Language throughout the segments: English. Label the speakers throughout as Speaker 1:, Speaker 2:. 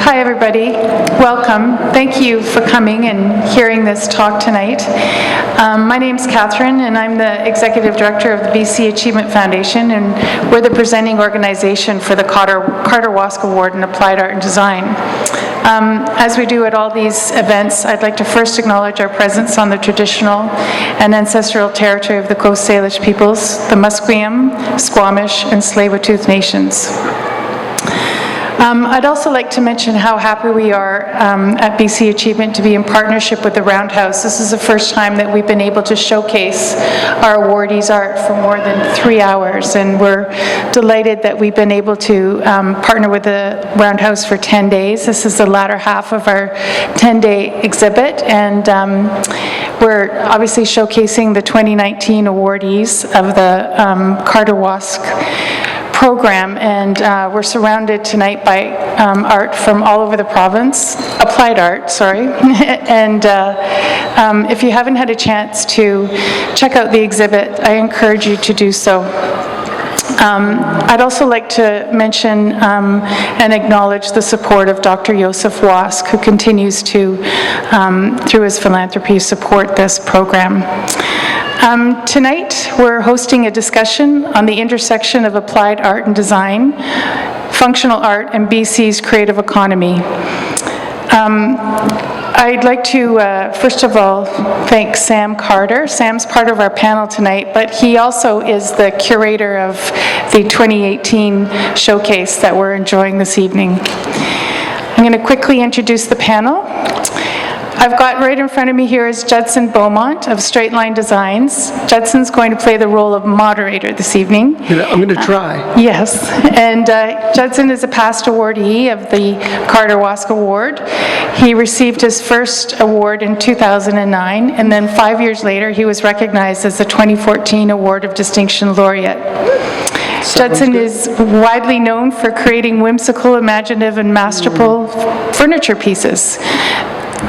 Speaker 1: Hi everybody, welcome. Thank you for coming and hearing this talk tonight. My name's Catherine and I'm the Executive Director of the BC Achievement Foundation, and we're the presenting organization for the Carter Wask Award in Applied Art and Design. As we do at all these events, I'd like to first acknowledge our presence on the traditional and ancestral territory of the Coast Salish peoples, the Musqueam, Squamish, and Tsleil-Waututh nations. I'd also like to mention how happy we are at BC Achievement to be in partnership with the Roundhouse. This is the first time that we've been able to showcase our awardees' art for more than 3 hours, and we're delighted that we've been able to partner with the Roundhouse for 10 days. This is the latter half of our 10-day exhibit, and we're obviously showcasing the 2019 awardees of the Carter Wask program, and we're surrounded tonight by art from all over the province, applied art, sorry, and if you haven't had a chance to check out the exhibit, I encourage you to do so. I'd also like to mention and acknowledge the support of Dr. Joseph Wask, who continues to, through his philanthropy, support this program. Tonight, we're hosting a discussion on the intersection of applied art and design, functional art, and BC's creative economy. I'd like to, first of all, thank Sam Carter. Sam's part of our panel tonight, but he also is the curator of the 2018 showcase that we're enjoying this evening. I'm going to quickly introduce the panel. I've got right in front of me here is Judson Beaumont of Straight Line Designs. Judson's going to play the role of moderator this evening.
Speaker 2: I'm going to try.
Speaker 1: Yes, and Judson is a past awardee of the Carter Wask Award. He received his first award in 2009, and then 5 years later he was recognized as the 2014 Award of Distinction Laureate. Judson is widely known for creating whimsical, imaginative, and masterful furniture pieces.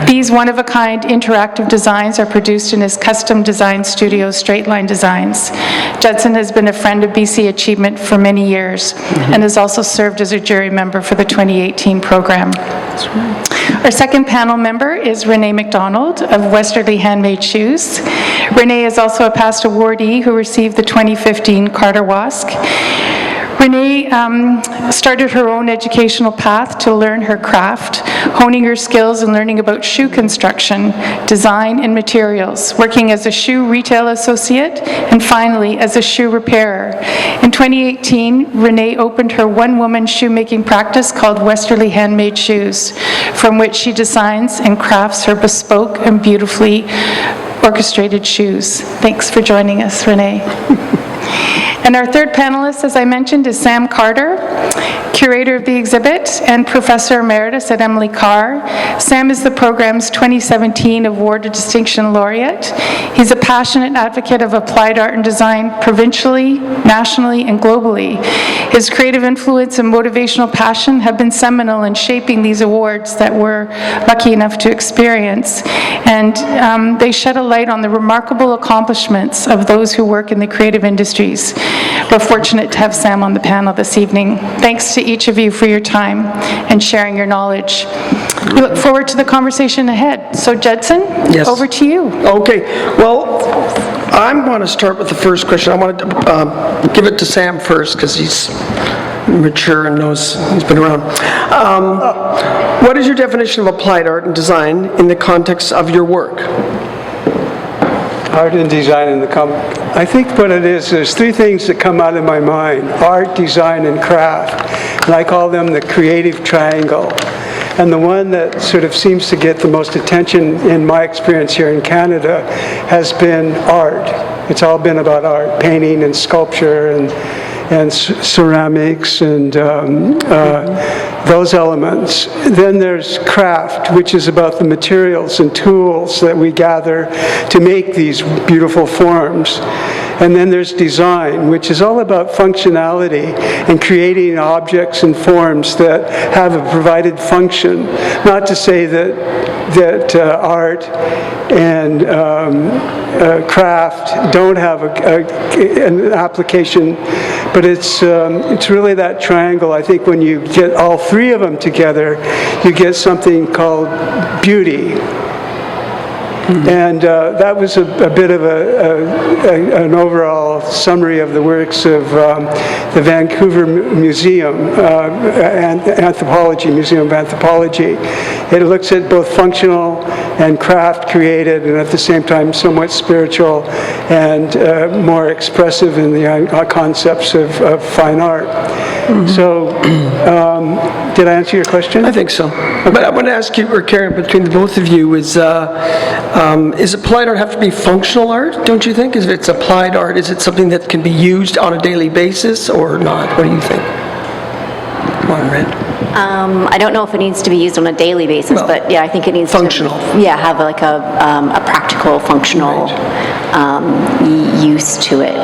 Speaker 1: These one-of-a-kind interactive designs are produced in his custom design studio, Straight Line Designs. Judson has been a friend of BC Achievement for many years and has also served as a jury member for the 2018 program. That's right. Our second panel member is Renée Macdonald of Westerly Handmade Shoes. Renée is also a past awardee who received the 2015 Carter Wask. Renée started her own educational path to learn her craft, honing her skills and learning about shoe construction, design, and materials, working as a shoe retail associate, and finally as a shoe repairer. In 2018, Renée opened her one-woman shoemaking practice called Westerly Handmade Shoes, from which she designs and crafts her bespoke and beautifully orchestrated shoes. Thanks for joining us, Renée. And our third panelist, as I mentioned, is Sam Carter, curator of the exhibit and professor emeritus at Emily Carr. Sam is the program's 2017 Award of Distinction Laureate. He's a passionate advocate of applied art and design provincially, nationally, and globally. His creative influence and motivational passion have been seminal in shaping these awards that we're lucky enough to experience. And they shed a light on the remarkable accomplishments of those who work in the creative industries. We're fortunate to have Sam on the panel this evening. Thanks to each of you for your time and sharing your knowledge. We look forward to the conversation ahead. So Judson, yes. Over to you.
Speaker 2: Okay, well, I'm going to start with the first question. I want to give it to Sam first because he's mature and knows he's been around. What is your definition of applied art and design in the context of your work?
Speaker 3: Art and design in the I think what it is, there's three things that come out of my mind: art, design, and craft. And I call them the creative triangle. And the one that sort of seems to get the most attention in my experience here in Canada has been art. It's all been about art, painting and sculpture and ceramics and those elements. Then there's craft, which is about the materials and tools that we gather to make these beautiful forms. And then there's design, which is all about functionality and creating objects and forms that have a provided function. Not to say that art and craft don't have an application But it's really that triangle. I think when you get all three of them together, you get something called beauty. And that was a bit of an overall summary of the works of the Vancouver Museum, Anthropology, Museum of Anthropology. It looks at both functional and craft created, and at the same time somewhat spiritual and more expressive in the concepts of fine art. So, did I answer your question?
Speaker 2: I think so. But I want to ask you, or Karen, between the both of you, is applied art have to be functional art, don't you think? If it's applied art, is it something that can be used on a daily basis or not? What do you think? Come on, Red.
Speaker 4: I don't know if it needs to be used on a daily basis,
Speaker 2: Well,
Speaker 4: but yeah, I think it needs
Speaker 2: functional.
Speaker 4: to have like a practical, functional use to it.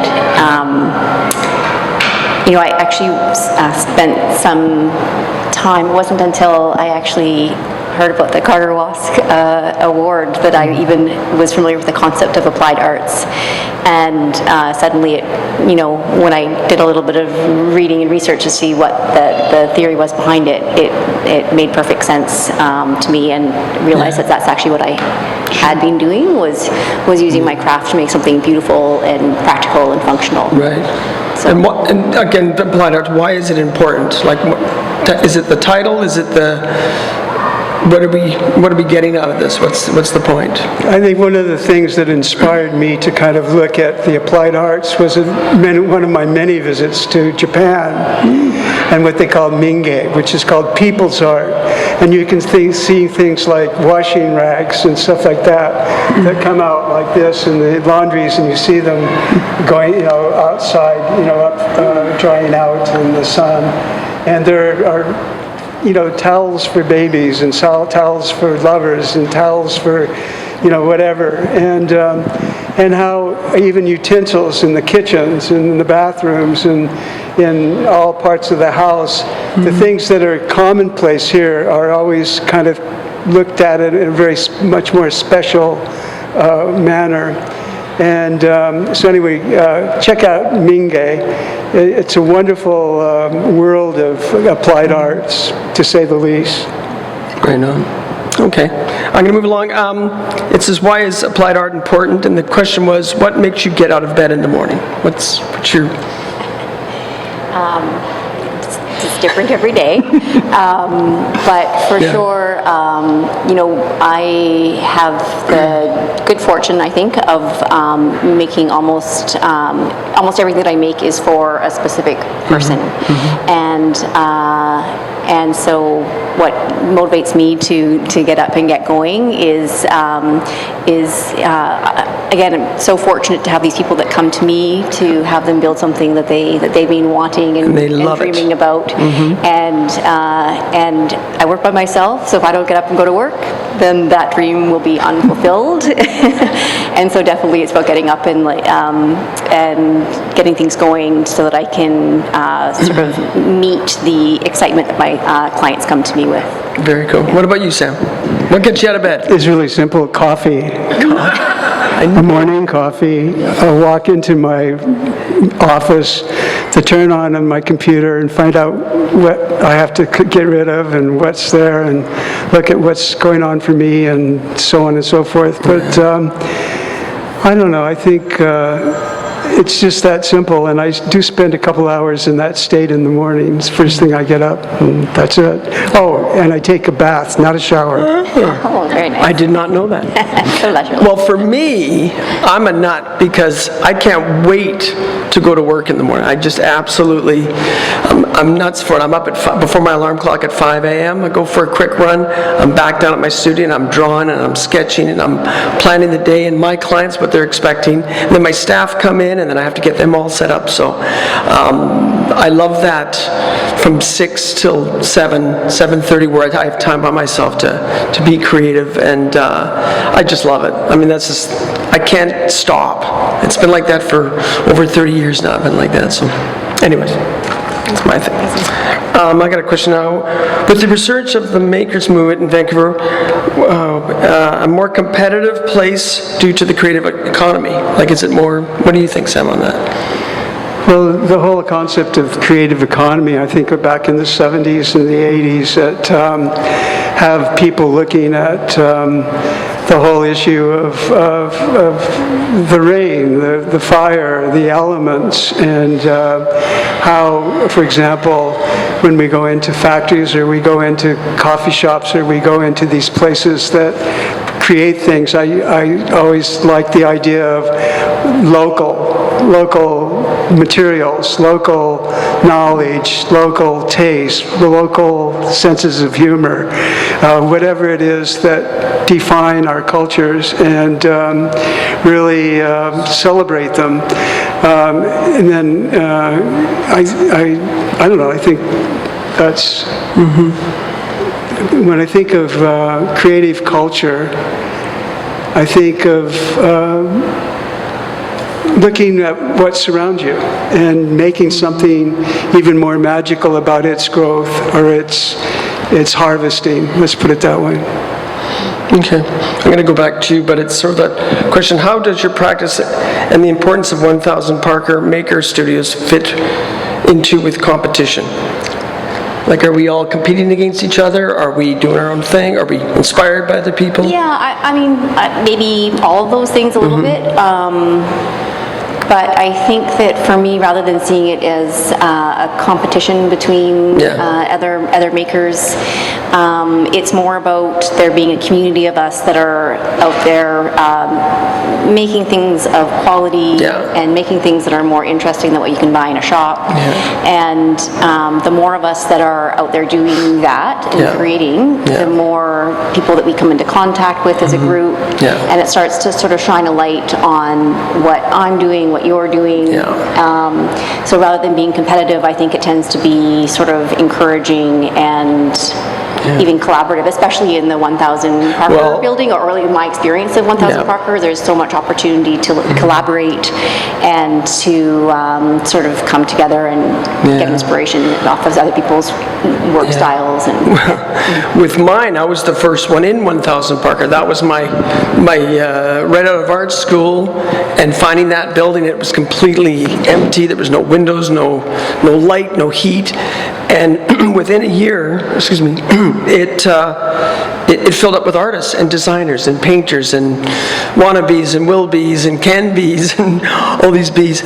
Speaker 4: I actually spent some time, it wasn't until I actually heard about the Carter Wask Award that I even was familiar with the concept of applied arts. And suddenly, when I did a little bit of reading and research to see what the theory was behind it, it made perfect sense to me, and realized that that's actually what I had been doing, was using my craft to make something beautiful and practical and functional.
Speaker 2: Right.
Speaker 4: So.
Speaker 2: And again, applied art, why is it important? Like, is it the title? Is it the... What are we getting out of this? What's the point?
Speaker 3: I think one of the things that inspired me to kind of look at the applied arts was one of my many visits to Japan and what they call minge, which is called people's art. And you can see things like washing rags and stuff like that come out like this in the laundries, and you see them going, outside, drying out in the sun. And there are towels for babies, and towels for lovers, and towels for, whatever. And how even utensils in the kitchens and in the bathrooms and in all parts of the house, the things that are commonplace here are always kind of looked at in a very much more special manner. And so anyway, check out Minge. It's a wonderful world of applied arts, to say the least.
Speaker 2: Right on. Okay. I'm going to move along. It says, why is applied art important? And the question was, what makes you get out of bed in the morning? What's your...
Speaker 4: It's different every day, but for sure, I have the good fortune, I think, of making almost everything that I make is for a specific person, and so what motivates me to get up and get going is again, I'm so fortunate to have these people that come to me to have them build something that they've been wanting and dreaming about. And I work by myself, so if I don't get up and go to work, then that dream will be unfulfilled. And so definitely it's about getting up and getting things going so that I can sort of meet the excitement that my clients come to me with.
Speaker 2: Very cool. What about you, Sam? What gets you out of bed?
Speaker 3: It's really simple. Coffee. A morning coffee. I'll walk into my office to turn on my computer and find out what I have to get rid of and what's there, and look at what's going on for me and so on and so forth. But I don't know. I think it's just that simple, and I do spend a couple hours in that state in the mornings. First thing I get up, and that's it. Oh, and I take a bath, not a shower.
Speaker 4: Oh, very nice.
Speaker 2: I did not know that.
Speaker 4: So leisurely.
Speaker 2: Well, for me, I'm a nut because I can't wait to go to work in the morning. I just absolutely, I'm nuts for it. I'm up at before my alarm clock at 5 a.m. I go for a quick run. I'm back down at my studio, and I'm drawing, and I'm sketching, and I'm planning the day, and my clients, what they're expecting. And then my staff come in, and then I have to get them all set up. So I love that from 6 till 7:30, where I have time by myself to be creative, and I just love it. I mean, that's just, I can't stop. It's been like that for over 30 years now. I've been like that. So anyways, that's my thing. I got a question now. With the research of the makers movement in Vancouver, a more competitive place due to the creative economy? Like, is it more, what do you think, Sam, on that?
Speaker 3: Well, the whole concept of creative economy, I think back in the 70s and the 80s, that have people looking at the whole issue of the rain, the fire, the elements, and how, for example, when we go into factories or we go into coffee shops or we go into these places that create things, I always like the idea of local materials, local knowledge, local taste, local senses of humor, whatever it is that define our cultures, and really celebrate them. And then I don't know, I think that's, when I think of creative culture, I think of looking at what surrounds you and making something even more magical about its growth or its harvesting. Let's put it that way.
Speaker 2: Okay, I'm going to go back to you, but it's sort of that question, how does your practice and the importance of 1000 Parker Maker Studios fit into with competition? Like, are we all competing against each other? Are we doing our own thing? Are we inspired by other people?
Speaker 4: Yeah, I mean, maybe all of those things a little bit. But I think that for me, rather than seeing it as a competition between other makers, it's more about there being a community of us that are out there making things of quality and making things that are more interesting than what you can buy in a shop. And the more of us that are out there doing that and creating, the more people that we come into contact with as a group. And it starts to sort of shine a light on what I'm doing, what you're doing. So rather than being competitive, I think it tends to be sort of encouraging and even collaborative, especially in the 1000 Parker building, or early in my experience of 1000 Parker. There's so much opportunity to collaborate and to sort of come together and get inspiration off of other people's work styles. And
Speaker 2: with mine, I was the first one in 1000 Parker. That was my right out of art school, and finding that building, it was completely empty. There was no windows, no light, no heat. And within a year, it filled up with artists and designers and painters and wannabes and will-bes and can-bes and all these bees.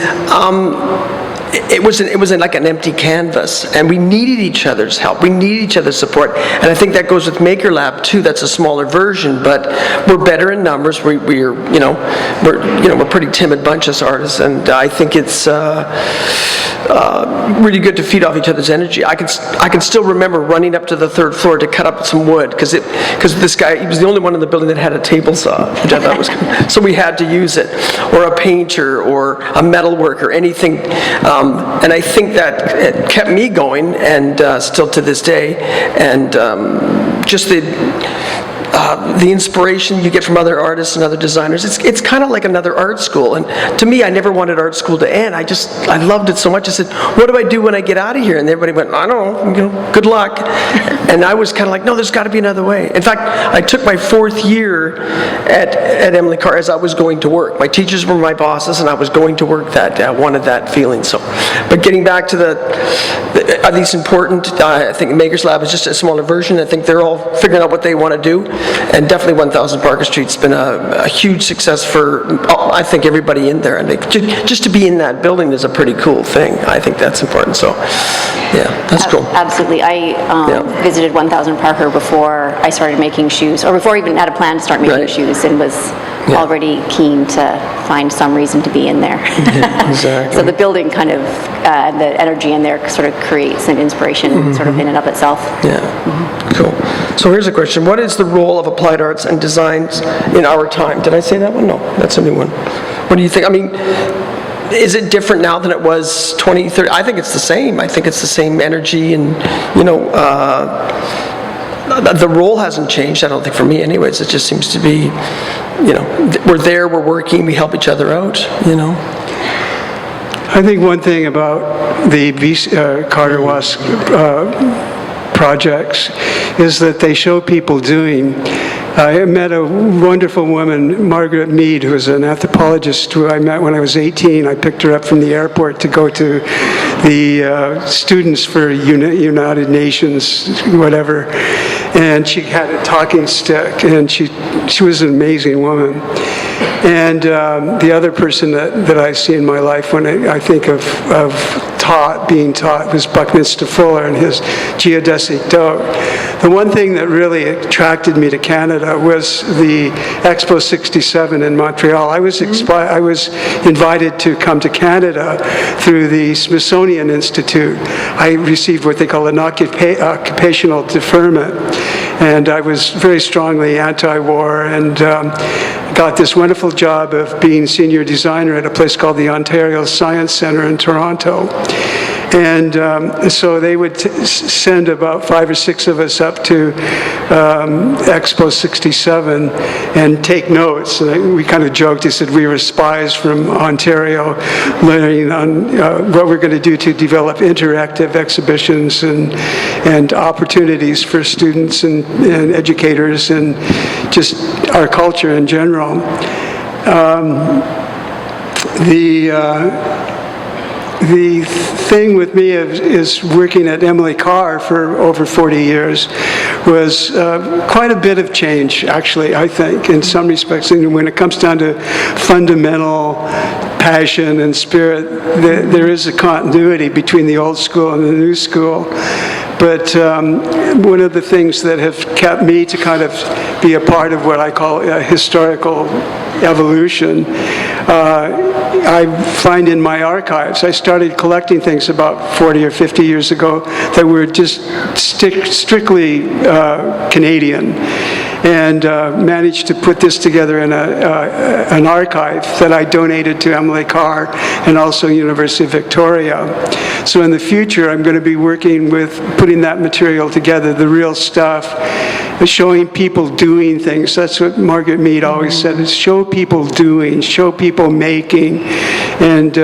Speaker 2: It was like an empty canvas, and we needed each other's help. We needed each other's support, and I think that goes with Maker Lab too. That's a smaller version, but we're better in numbers. We're a pretty timid bunch as artists, and I think it's really good to feed off each other's energy. I can still remember running up to the 3rd floor to cut up some wood because this guy, he was the only one in the building that had a table saw, which I thought was good. So we had to use it, or a painter, or a metal worker, anything. And I think that it kept me going, and still to this day, and just the inspiration you get from other artists and other designers. It's kind of like another art school, and to me, I never wanted art school to end. I loved it so much. I said, what do I do when I get out of here? And everybody went, I don't know, good luck. And I was kind of like, no, there's got to be another way. In fact, I took my 4th year at Emily Carr as I was going to work. My teachers were my bosses, and I was going to work that day. I wanted that feeling. So, but getting back to are these important? I think Maker's Lab is just a smaller version. I think they're all figuring out what they want to do. And definitely 1000 Parker Street's been a huge success for, I think, everybody in there. And just to be in that building is a pretty cool thing. I think that's important. So, yeah, that's cool.
Speaker 4: Absolutely. I visited 1000 Parker before I started making shoes, or before I even had a plan to start making shoes, and was already keen to find some reason to be in there.
Speaker 2: Exactly.
Speaker 4: So the building kind of, the energy in there sort of creates an inspiration sort of in and of itself.
Speaker 2: Cool. So here's a question. What is the role of applied arts and designs in our time? Did I say that one? No, that's a new one. What do you think? I mean, is it different now than it was 20, 30? I think it's the same. I think it's the same energy, and, the role hasn't changed, I don't think, for me anyways. It just seems to be, we're there, we're working, we help each other out,
Speaker 3: I think one thing about the Carter Wask projects is that they show people doing I met a wonderful woman, Margaret Mead, who was an anthropologist who I met when I was 18. I picked her up from the airport to go to the Students for United Nations, whatever. And she had a talking stick, and she was an amazing woman. And the other person that I see in my life when I think of being taught was Buckminster Fuller and his geodesic dope. The one thing that really attracted me to Canada was the Expo 67 in Montreal. I was invited to come to Canada through the Smithsonian Institute. I received what they call an occupational deferment, and I was very strongly anti-war, and got this wonderful job of being senior designer at a place called the Ontario Science Centre in Toronto. And so they would send about 5 or 6 of us up to Expo 67 and take notes. We kind of joked, they said we were spies from Ontario learning on what we're going to do to develop interactive exhibitions and opportunities for students and educators and just our culture in general. The thing with me is working at Emily Carr for over 40 years was quite a bit of change, actually, I think, in some respects. And when it comes down to fundamental passion and spirit, there is a continuity between the old school and the new school. But one of the things that have kept me to kind of be a part of what I call a historical evolution, I find in my archives. I started collecting things about 40 or 50 years ago that were just strictly Canadian, and managed to put this together in an archive that I donated to Emily Carr and also University of Victoria. So in the future, I'm going to be working with putting that material together, the real stuff, showing people doing things. That's what Margaret Mead always said, is show people doing, show people making. And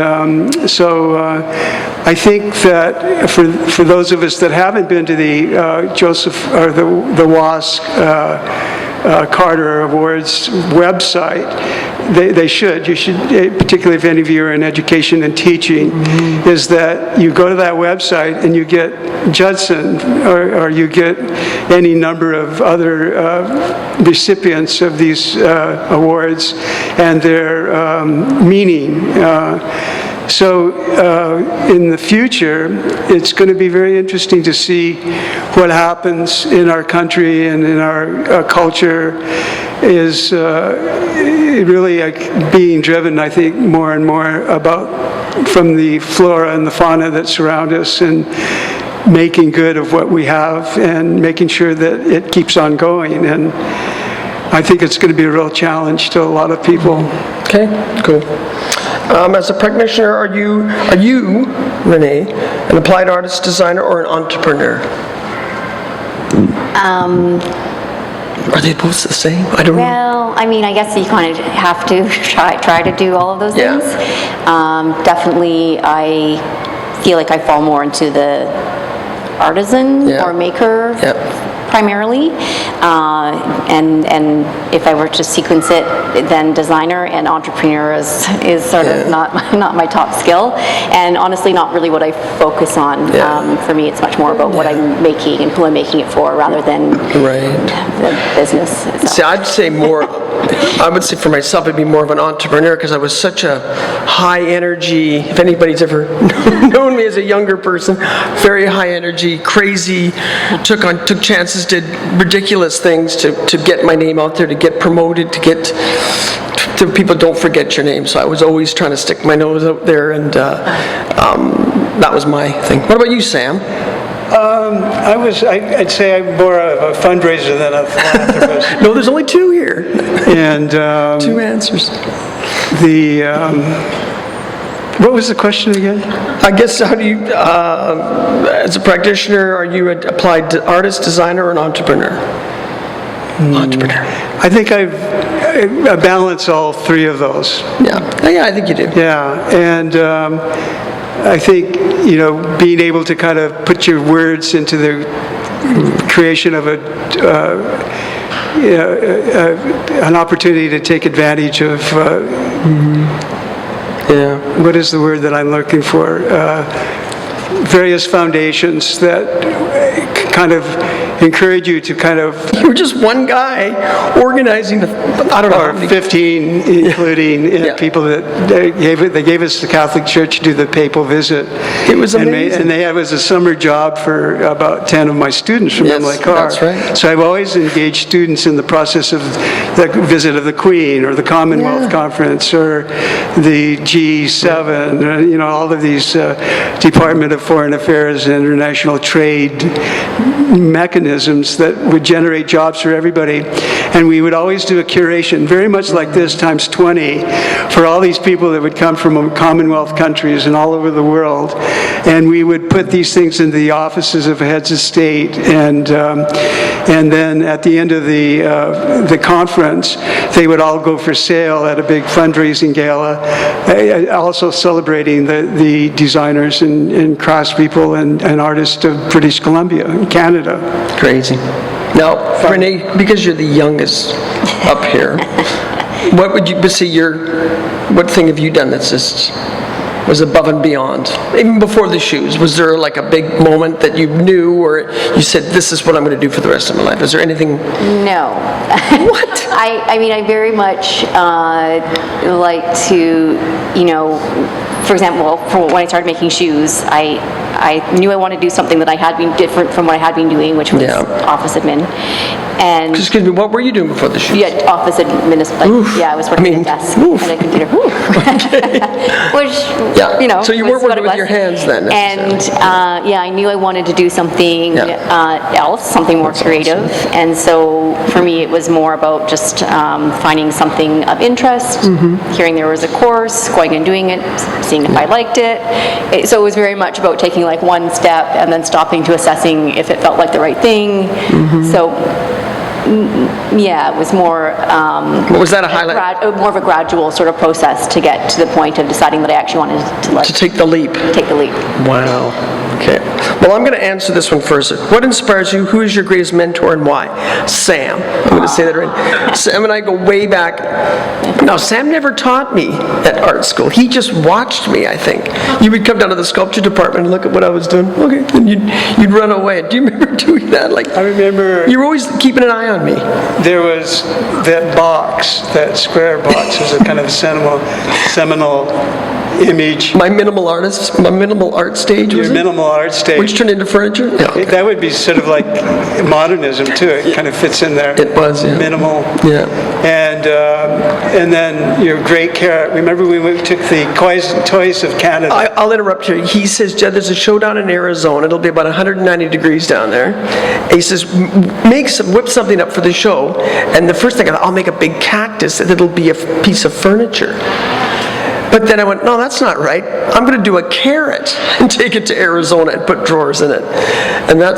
Speaker 3: so I think that for those of us that haven't been to the the WASC Carter Awards website, they should. You should, particularly if any of you are in education and teaching, is that you go to that website and you get Judson or you get any number of other recipients of these awards and their meaning. So in the future, it's going to be very interesting to see what happens in our country and in our culture is really being driven, I think, more and more from the flora and the fauna that surround us, and making good of what we have and making sure that it keeps on going. And I think it's going to be a real challenge to a lot of people.
Speaker 2: Okay, cool. As a practitioner, are you, Renee, an applied artist, designer, or an entrepreneur? Are they both the same? I don't know.
Speaker 4: Well, I mean, I guess you kind of have to try to do all of those things. Definitely, I feel like I fall more into the artisan or maker primarily, and if I were to sequence it, then designer and entrepreneur is sort of not my top skill, and honestly not really what I focus on. For me, it's much more about what I'm making and who I'm making it for, rather than the business itself.
Speaker 2: See, I'd say more. I would say for myself, I'd be more of an entrepreneur, because I was such a high energy. If anybody's ever known me as a younger person, very high energy, crazy, took chances, did ridiculous things to get my name out there, to get promoted, to people don't forget your name. So I was always trying to stick my nose out there, and that was my thing. What about you, Sam?
Speaker 3: I'd say I'm more of a fundraiser than a philanthropist.
Speaker 2: No, there's only two here.
Speaker 3: And
Speaker 2: two answers.
Speaker 3: What was the question again?
Speaker 2: I guess, how do you, as a practitioner, are you an applied artist, designer, or an entrepreneur? Entrepreneur.
Speaker 3: I think I balance all three of those.
Speaker 2: Yeah, I think you do.
Speaker 3: Yeah, and I think, being able to kind of put your words into the creation of an opportunity to take advantage of, what is the word that I'm looking for? Various foundations that kind of encourage you to kind of,
Speaker 2: You were just one guy organizing, I don't know. how
Speaker 3: or
Speaker 2: many-
Speaker 3: 15, including people that they gave us the Catholic Church to do the papal visit.
Speaker 2: It was amazing.
Speaker 3: And it was a summer job for about 10 of my students from
Speaker 2: Yes,
Speaker 3: Emily Carr.
Speaker 2: that's right.
Speaker 3: So I've always engaged students in the process of the visit of the Queen, or the Commonwealth Conference, or the G7, all of these Department of Foreign Affairs and International Trade mechanisms that would generate jobs for everybody. And we would always do a curation, very much like this, times 20, for all these people that would come from Commonwealth countries and all over the world. And we would put these things into the offices of heads of state, and then at the end of the conference, they would all go for sale at a big fundraising gala, also celebrating the designers and craftspeople and artists of British Columbia and Canada.
Speaker 2: Crazy. Now, Renee, because you're the youngest up here, what would you say what thing have you done that's just was above and beyond? Even before the shoes, was there like a big moment that you knew, or you said, this is what I'm going to do for the rest of my life? Is there anything?
Speaker 4: No.
Speaker 2: What?
Speaker 4: I mean, I very much like to, for example, when I started making shoes, I knew I wanted to do something that I had been different from what I had been doing, which was office admin. And
Speaker 2: Excuse me, what were you doing before the shoes?
Speaker 4: yeah, office administration. I was working at a desk and a computer. Which,
Speaker 2: So you weren't
Speaker 4: was what
Speaker 2: working
Speaker 4: it
Speaker 2: with your
Speaker 4: was.
Speaker 2: hands then,
Speaker 4: And I knew I wanted to do something else, something more creative. And so for me, it was more about just finding something of interest, hearing there was a course, going and doing it, seeing if I liked it. So it was very much about taking like one step and then stopping to assessing if it felt like the right thing. So it was more
Speaker 2: Was that a highlight?
Speaker 4: more of a gradual sort of process to get to the point of deciding that I actually wanted to
Speaker 2: To take the leap.
Speaker 4: take the leap.
Speaker 2: Wow. Okay. Well, I'm going to answer this one first. What inspires you? Who is your greatest mentor and why? Sam. I'm going to say that right. Sam and I go way back. Now, Sam never taught me at art school. He just watched me, I think. You would come down to the sculpture department and look at what I was doing. Okay. Then you'd run away. Do you remember doing that?
Speaker 3: I remember
Speaker 2: You were always keeping an eye on me.
Speaker 3: there was that box, that square box, was a kind of seminal image.
Speaker 2: My minimal art stage,
Speaker 3: Your
Speaker 2: was it?
Speaker 3: minimal art stage.
Speaker 2: Which turned into furniture? Yeah. Okay.
Speaker 3: That would be sort of like modernism too. It kind of fits in there.
Speaker 2: It was, yeah.
Speaker 3: Minimal.
Speaker 2: Yeah.
Speaker 3: And then your great carrot. Remember we took the Toys of Canada.
Speaker 2: I'll interrupt you. He says, Jed, there's a showdown in Arizona. It'll be about 190 degrees down there. He says, whip something up for the show, and the first thing, I'll make a big cactus, and it'll be a piece of furniture. But then I went, no, that's not right. I'm going to do a carrot and take it to Arizona and put drawers in it. And I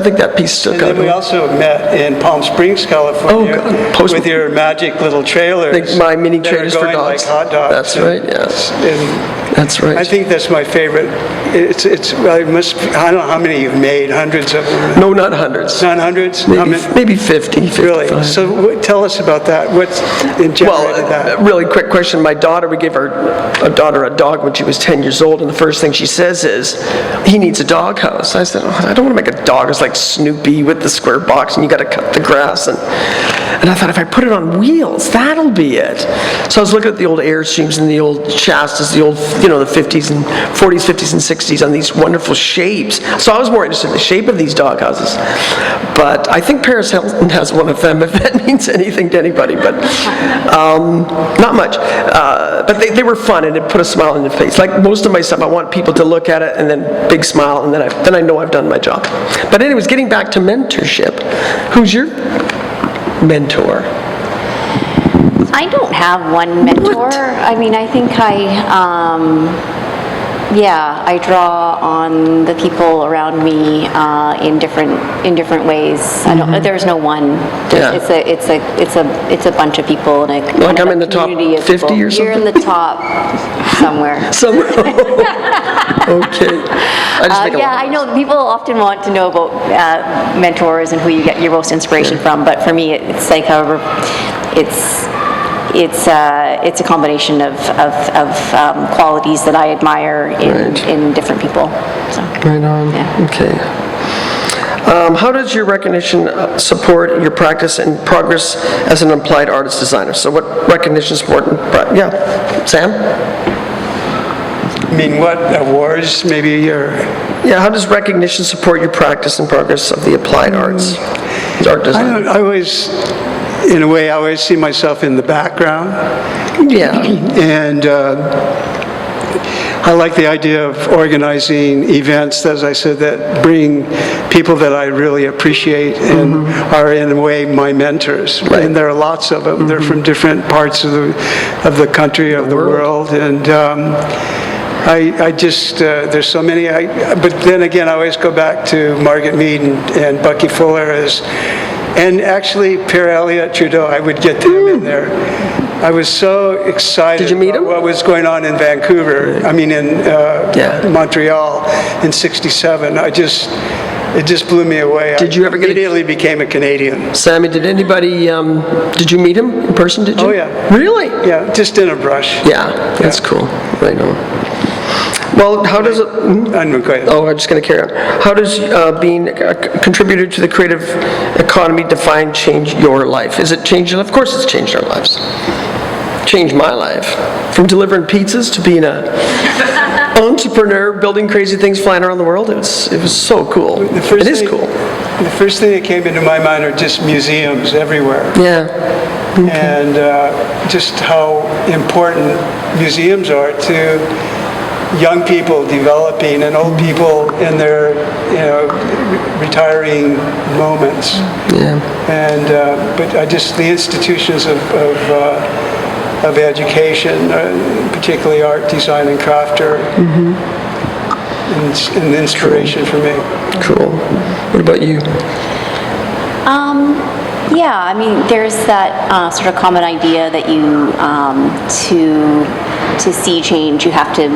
Speaker 2: think that piece took
Speaker 3: And then we also met in Palm Springs, California,
Speaker 2: God.
Speaker 3: with your magic little trailers.
Speaker 2: My mini
Speaker 3: that are
Speaker 2: trailers for
Speaker 3: going
Speaker 2: dogs.
Speaker 3: like hot dogs.
Speaker 2: That's right, yes.
Speaker 3: And
Speaker 2: That's right.
Speaker 3: I think that's my favorite. I don't know how many you've made, hundreds of them.
Speaker 2: No, not hundreds.
Speaker 3: Not hundreds? How many?
Speaker 2: Maybe 50, 55.
Speaker 3: Really? So tell us about that. What's generated that?
Speaker 2: Really quick question. My daughter, we gave our daughter a dog when she was 10 years old, and the first thing she says is, he needs a dog house. I said, I don't want to make a dog house like Snoopy with the square box, and you got to cut the grass. And I thought, if I put it on wheels, that'll be it. So I was looking at the old Airstreams and the old Shastas, the old, the 50s and 40s, 50s and 60s on these wonderful shapes. So I was more interested in the shape of these dog houses. But I think Paris Hilton has one of them, if that means anything to anybody, but not much. But they were fun, and it put a smile on your face. Like most of my stuff, I want people to look at it and then big smile, and then I know I've done my job. But anyways, getting back to mentorship, who's your mentor?
Speaker 4: I don't have one mentor. I mean, I think Yeah, I draw on the people around me in different ways. There's no one.
Speaker 2: Yeah.
Speaker 4: It's a bunch of people and a kind
Speaker 2: Like
Speaker 4: of
Speaker 2: I'm
Speaker 4: a
Speaker 2: in the top
Speaker 4: community of
Speaker 2: 50
Speaker 4: people.
Speaker 2: or something?
Speaker 4: You're in the top somewhere.
Speaker 2: Somewhere. Okay. I just make a
Speaker 4: Yeah,
Speaker 2: lot
Speaker 4: I
Speaker 2: of
Speaker 4: know people often want to know about mentors and who you get your most inspiration from, but for me, it's like, however, it's a combination of qualities that I admire in different people. So,
Speaker 2: Right on.
Speaker 4: Yeah.
Speaker 2: Okay. How does your recognition support your practice and progress as an applied artist designer? So what recognition, support, and yeah, Sam?
Speaker 3: I mean, what awards maybe, or?
Speaker 2: Yeah, how does recognition support your practice and progress of the applied arts? Art design.
Speaker 3: I always, in a way, I always see myself in the background.
Speaker 2: Yeah.
Speaker 3: And I like the idea of organizing events, as I said, that bring people that I really appreciate and are in a way my mentors.
Speaker 2: Right.
Speaker 3: And there are lots of them. They're from different parts of the country, of the world. And I just, there's so many. But then again, I always go back to Margaret Mead and Bucky Fuller and actually Pierre Elliott Trudeau. I would get them in there. I was so excited
Speaker 2: Did you meet
Speaker 3: about
Speaker 2: him?
Speaker 3: what was going on in Vancouver. I mean, in Montreal in '67. It just blew me away.
Speaker 2: Did you ever get
Speaker 3: immediately became a Canadian?
Speaker 2: Sammy, did anybody, did you meet him in person, did you?
Speaker 3: Oh, yeah.
Speaker 2: Really?
Speaker 3: Yeah, just in a brush.
Speaker 2: Yeah, that's cool. Right on. Well, how does it...
Speaker 3: Go ahead.
Speaker 2: Oh, I'm just going to carry on. How does being a contributor to the creative economy define change your life? Is it changed? Of course it's changed our lives. Changed my life. From delivering pizzas to being a entrepreneur, building crazy things, flying around the world. It was so cool. It is cool.
Speaker 3: The first thing that came into my mind are just museums everywhere.
Speaker 2: Yeah.
Speaker 3: And just how important museums are to young people developing and old people in their, retiring moments.
Speaker 2: Yeah.
Speaker 3: And but the institutions of education, particularly art, design, and craft, are an inspiration for me.
Speaker 2: Cool. What about you?
Speaker 4: Yeah, I mean, there's that sort of common idea that you, to see change, you have to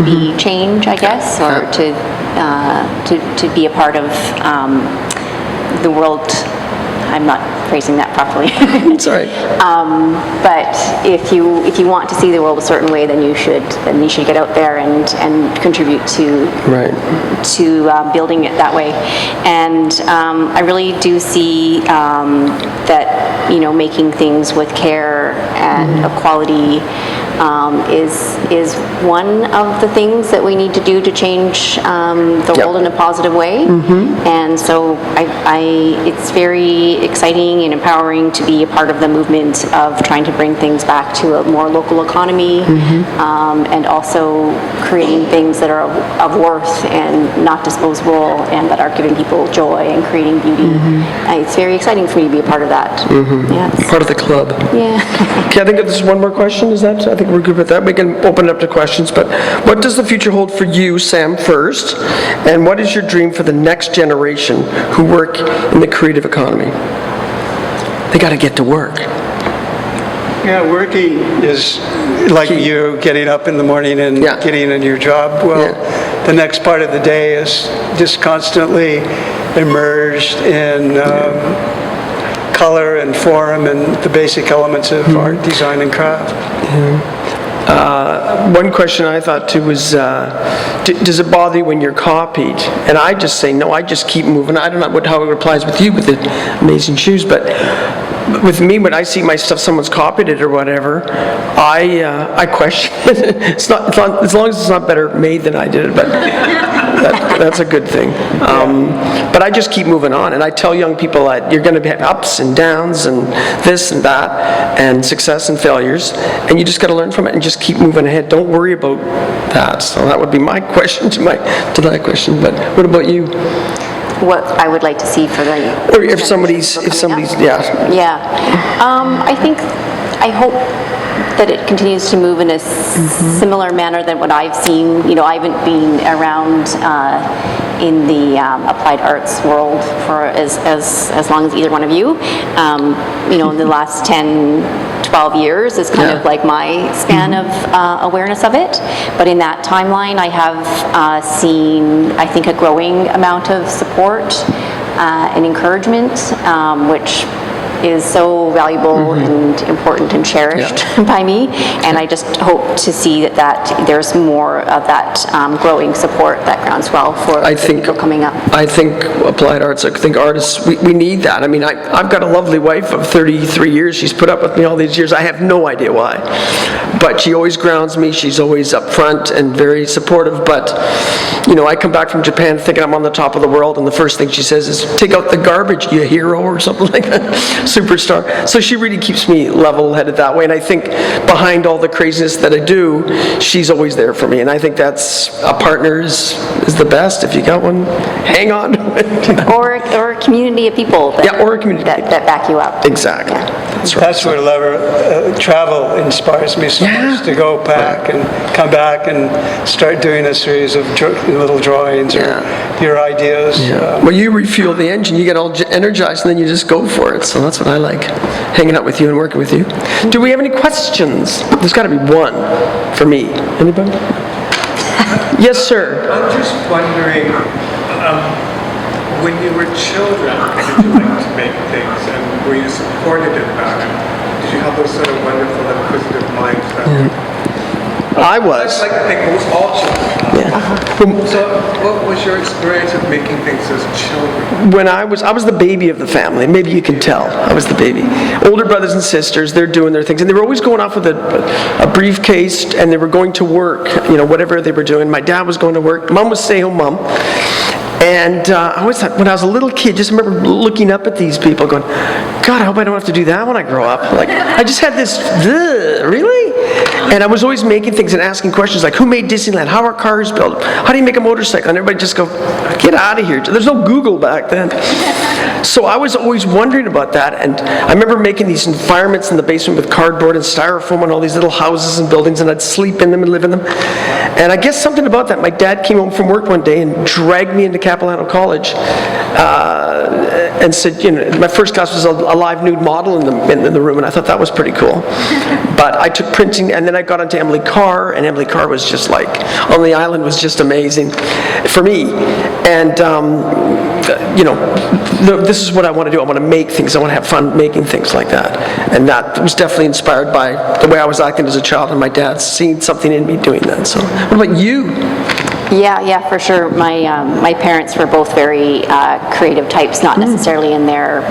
Speaker 4: be change, I guess, or to be a part of the world. I'm not phrasing that properly.
Speaker 2: It's all right.
Speaker 4: But if you want to see the world a certain way, then you should get out there and contribute to building it that way. And I really do see that making things with care and quality is one of the things that we need to do to change the world in a positive way. And so it's very exciting and empowering to be a part of the movement of trying to bring things back to a more local economy, and also creating things that are of worth and not disposable and that are giving people joy and creating beauty. It's very exciting for me to be a part of that. Yeah,
Speaker 2: Part of the club.
Speaker 4: Yeah.
Speaker 2: Okay, I think there's one more question. I think we're good with that. We can open it up to questions, but what does the future hold for you, Sam, first? And what is your dream for the next generation who work in the creative economy? They got to get to work.
Speaker 3: Yeah, working is like you getting up in the morning and getting in your job. Well, the next part of the day is just constantly immersed in color and form and the basic elements of art, design, and craft.
Speaker 2: One question I thought too was, does it bother you when you're copied? And I just say no, I just keep moving. I don't know how it applies with you with the amazing shoes, but with me, when I see my stuff, someone's copied it or whatever, I question it. It's not, as long as it's not better made than I did it, but that's a good thing. But I just keep moving on, and I tell young people that you're going to have ups and downs and this and that, and success and failures, and you just got to learn from it and just keep moving ahead. Don't worry about that. So that would be my question to that question. But what about you?
Speaker 4: What I would like to see for the...
Speaker 2: Or if somebody's,
Speaker 4: I hope that it continues to move in a similar manner than what I've seen. You know, I haven't been around in the applied arts world for as long as either one of you. You know, in the last 10, 12 years is kind of like my span of awareness of it. But in that timeline, I have seen, I think, a growing amount of support and encouragement, which is so valuable and important and cherished by me, and I just hope to see that there's more of that growing support, that groundswell for people coming up.
Speaker 2: I think applied arts, I think artists, we need that. I mean, I've got a lovely wife of 33 years. She's put up with me all these years. I have no idea why, but she always grounds me. She's always upfront and very supportive, but, you know, I come back from Japan thinking I'm on the top of the world, and the first thing she says is, take out the garbage, you hero, or something like that. Superstar. So she really keeps me level-headed that way, and I think behind all the craziness that I do, she's always there for me, and I think that's, a partner is the best. If you got one, hang on.
Speaker 4: or a community of people that,
Speaker 2: or a community
Speaker 4: that back you up.
Speaker 2: Exactly. That's right.
Speaker 3: That's what travel inspires me so much, to go back and come back and start doing a series of little drawings or your ideas.
Speaker 2: Well, you refuel the engine, you get all energized, and then you just go for it. So that's what I like, hanging out with you and working with you. Do we have any questions? There's got to be one for me. Anybody? Yes, sir.
Speaker 5: I'm just wondering, when you were children, did you like to make things, and were you supported about it? Did you have those sort of wonderful, inquisitive minds that
Speaker 2: I was.
Speaker 5: I'd like to think most all children have. So what was your experience of making things as children?
Speaker 2: When I was the baby of the family. Maybe you can tell. I was the baby. Older brothers and sisters, they're doing their things. And they were always going off with a briefcase, and they were going to work, you know, whatever they were doing. My dad was going to work. Mom was stay-home mom. And I always thought, when I was a little kid, just remember looking up at these people going, God, I hope I don't have to do that when I grow up. Like, I just had this, really? And I was always making things and asking questions like, who made Disneyland? How are cars built? How do you make a motorcycle? And everybody just go, get out of here. There's no Google back then. So I was always wondering about that. And I remember making these environments in the basement with cardboard and styrofoam and all these little houses and buildings, and I'd sleep in them and live in them. And I guess something about that, my dad came home from work one day and dragged me into Capilano College and said, you know, my first class was a live nude model in the room, and I thought that was pretty cool. But I took printing, and then I got into Emily Carr, and Emily Carr was just like, on the island was just amazing for me. And, you know, this is what I want to do. I want to make things. I want to have fun making things like that. And that was definitely inspired by the way I was acting as a child, and my dad seeing something in me doing that. So, what about you?
Speaker 4: Yeah, for sure. My parents were both very creative types, not necessarily in their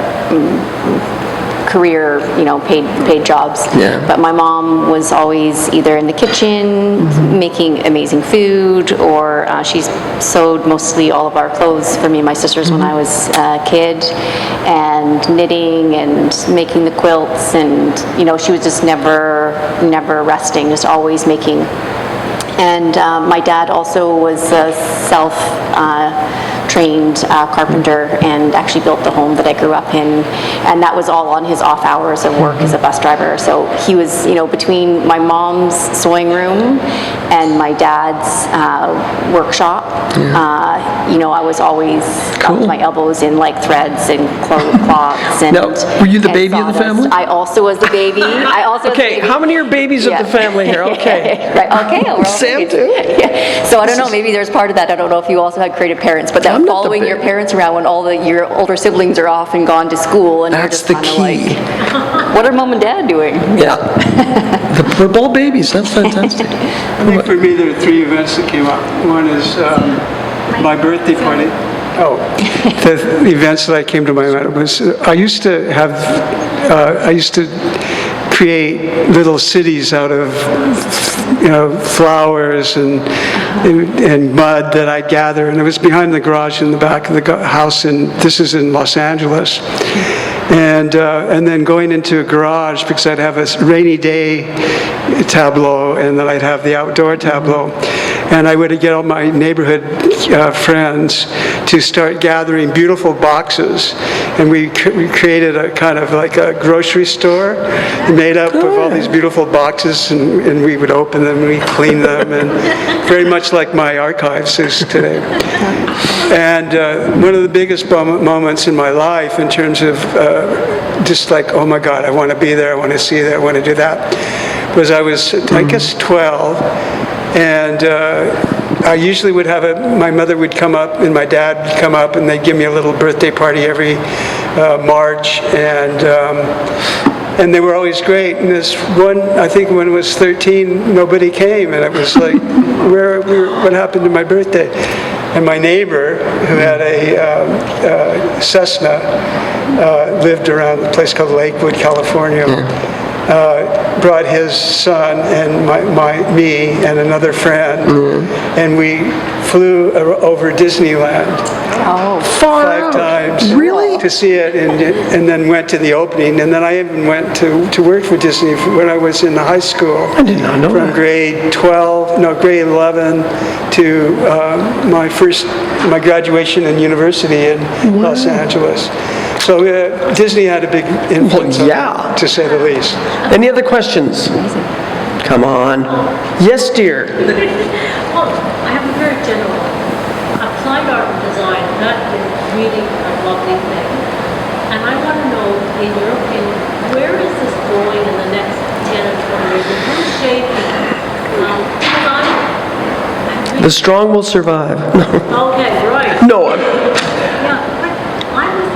Speaker 4: career, you know, paid jobs.
Speaker 2: Yeah.
Speaker 4: But my mom was always either in the kitchen making amazing food, or she's sewed mostly all of our clothes for me and my sisters when I was a kid, and knitting and making the quilts, and, you know, she was just never resting, just always making. And my dad also was a self-trained carpenter, and actually built the home that I grew up in. And that was all on his off hours of work as a bus driver. So he was, you know, between my mom's sewing room and my dad's workshop, you know, I was always up to my elbows in like threads and cloths. And,
Speaker 2: now, were you the baby of the family?
Speaker 4: I also was the baby.
Speaker 2: Okay, how many are babies of the family here? Okay.
Speaker 4: Right, okay. Well,
Speaker 2: Sam too?
Speaker 4: Yeah. So I don't know, maybe there's part of that. I don't know if you also had creative parents, but that following your parents around when all your older siblings are off and gone to school, and
Speaker 2: that's
Speaker 4: you're just kind of like, what are mom and dad doing?
Speaker 2: Yeah. We're all babies. That's fantastic.
Speaker 3: I think for me, there are three events that came up. One is my birthday party. Oh, the events that I came to my mind was, I used to create little cities out of, you know, flowers and mud that I'd gather, and it was behind the garage in the back of the house, and this is in Los Angeles. And then going into a garage, because I'd have a rainy day tableau, and then I'd have the outdoor tableau. And I would get all my neighborhood friends to start gathering beautiful boxes. And we created a kind of like a grocery store made up of all these beautiful boxes, and we would open them, and we'd clean them, and very much like my archives is today. And one of the biggest moments in my life in terms of just like, oh my God, I want to be there, I want to see that, I want to do that, was I was, I guess, 12, and I usually would have my mother would come up and my dad would come up, and they'd give me a little birthday party every March, and they were always great. And this one, I think when I was 13, nobody came, and it was like, what happened to my birthday? And my neighbor, who had a Cessna, lived around a place called Lakewood, California, brought his son and me and another friend, and we flew over Disneyland.
Speaker 2: Far
Speaker 3: 5
Speaker 2: out.
Speaker 3: times
Speaker 2: Really?
Speaker 3: to see it, and then went to the opening, and then I even went to work for Disney when I was in high school.
Speaker 2: I did not know
Speaker 3: From
Speaker 2: that.
Speaker 3: grade 11 to my graduation in university in Los Angeles. So Disney had a big influence on
Speaker 2: yeah.
Speaker 3: me, to say the least.
Speaker 2: Any other questions? Come on. Yes, dear.
Speaker 6: Well, I have a very general. Applied art and design, that is really a lovely thing. And I want to know, in your opinion, where is this going in the next 10 or 20 years? In what shape?
Speaker 2: The strong will survive.
Speaker 6: Okay, right.
Speaker 2: No,
Speaker 6: Yeah, but I was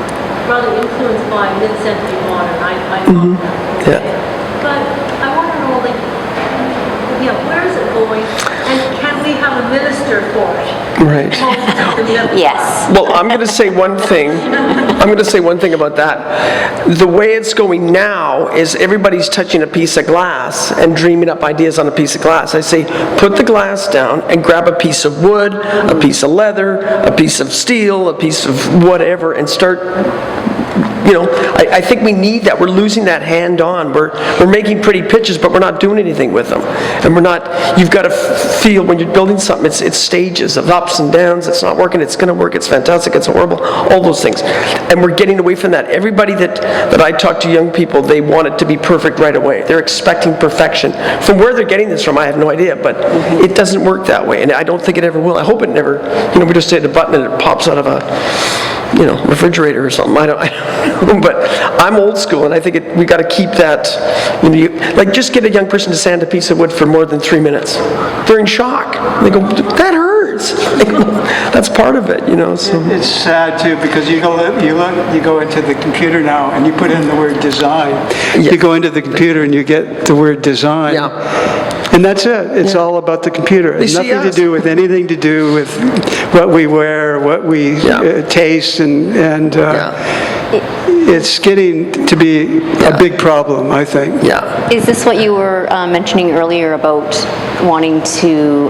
Speaker 6: rather influenced by mid-century modern. I love that.
Speaker 2: Yeah.
Speaker 6: But I want to know, like, where is it going? And can we have a minister for it?
Speaker 2: right.
Speaker 4: Yes.
Speaker 2: Well, I'm going to say one thing. I'm going to say one thing about that. The way it's going now is everybody's touching a piece of glass and dreaming up ideas on a piece of glass. I say, put the glass down and grab a piece of wood, a piece of leather, a piece of steel, a piece of whatever, and start. I think we need that. We're losing that hand-on. We're making pretty pictures, but we're not doing anything with them. And we're not. You've got to feel when you're building something. It's stages of ups and downs. It's not working. It's going to work. It's fantastic. It's horrible. All those things. And we're getting away from that. Everybody that I talk to, young people, they want it to be perfect right away. They're expecting perfection. From where they're getting this from, I have no idea. But it doesn't work that way, and I don't think it ever will. I hope it never. We just hit a button and it pops out of a refrigerator or something. I don't know, but I'm old school, and I think we got to keep that. Just get a young person to sand a piece of wood for more than 3 minutes. They're in shock. They go, that hurts. That's part of it, So
Speaker 3: It's sad too, because you go into the computer now and you put in the word design.
Speaker 2: Yeah.
Speaker 3: You go into the computer and you get the word design.
Speaker 2: Yeah.
Speaker 3: And that's it. It's all about the computer. It's
Speaker 2: see
Speaker 3: nothing to
Speaker 2: us.
Speaker 3: do with anything to do with what we wear, what we taste, and it's getting to be a big problem, I think.
Speaker 2: Yeah.
Speaker 4: Is this what you were mentioning earlier about wanting to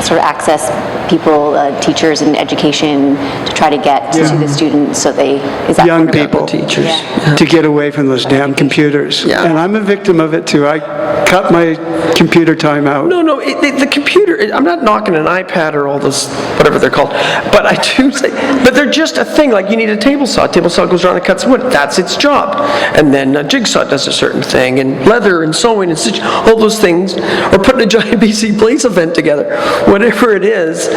Speaker 4: sort of access people, teachers and education to try to get to the students so is that
Speaker 3: Young
Speaker 4: part of it?
Speaker 3: people.
Speaker 2: Teachers.
Speaker 4: Yeah.
Speaker 3: To get away from those damn computers.
Speaker 2: Yeah.
Speaker 3: And I'm a victim of it too. I cut my computer time out.
Speaker 2: No, the computer, I'm not knocking an iPad or all those, whatever they're called, but I do say, but they're just a thing, like you need a table saw. A table saw goes around and cuts wood. That's its job. And then a jigsaw does a certain thing, and leather and sewing and stitch, all those things, or putting a giant BC Place event together. Whatever it is,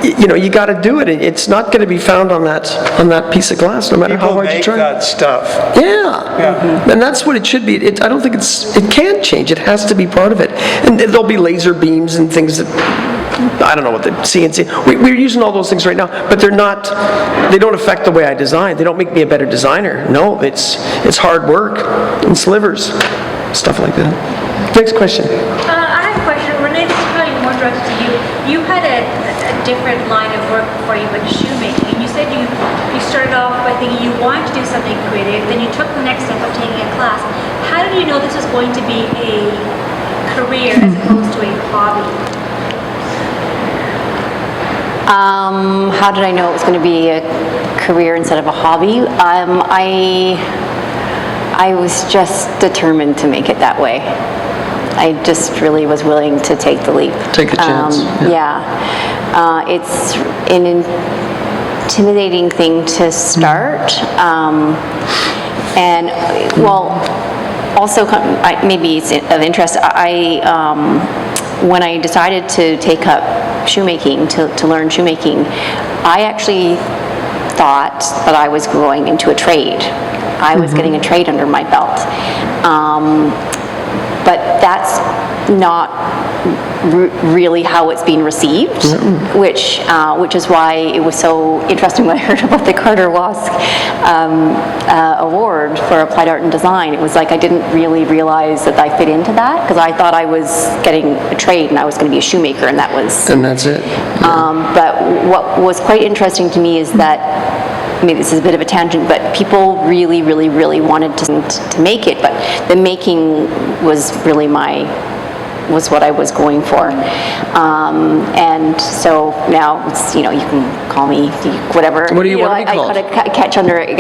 Speaker 2: you got to do it. It's not going to be found on that piece of glass, no matter how
Speaker 3: People
Speaker 2: hard you
Speaker 3: make
Speaker 2: try.
Speaker 3: that stuff.
Speaker 2: Yeah. And that's what it should be. I don't think it can't change. It has to be part of it. And there'll be laser beams and things that, I don't know what the CNC, we're using all those things right now, but they don't affect the way I design. They don't make me a better designer. No, it's hard work and slivers, stuff like that. Next question.
Speaker 6: I have a question. Renee, this is probably more directed to you. You had a different line of work before you went to shoemaking, and you said you started off by thinking you wanted to do something creative, then you took the next step of taking a class. How did you know this was going to be a career as opposed to a hobby?
Speaker 4: How did I know it was going to be a career instead of a hobby? I was just determined to make it that way. I just really was willing to take the leap.
Speaker 2: Take a chance,
Speaker 4: It's an intimidating thing to start. And, well, also, maybe it's of interest, when I decided to take up shoemaking, to learn shoemaking, I actually thought that I was going into a trade. I was getting a trade under my belt. But that's not really how it's being received, which is why it was so interesting when I heard about the Carter Wask award for applied art and design. It was like I didn't really realize that I fit into that, because I thought I was getting a trade and I was going to be a shoemaker, and that was...
Speaker 2: And that's it.
Speaker 4: But what was quite interesting to me is that, maybe this is a bit of a tangent, but people really, really, really wanted to make it, but the making was really was what I was going for. And so now it's, you can call me whatever.
Speaker 2: What do you want to be called?
Speaker 4: I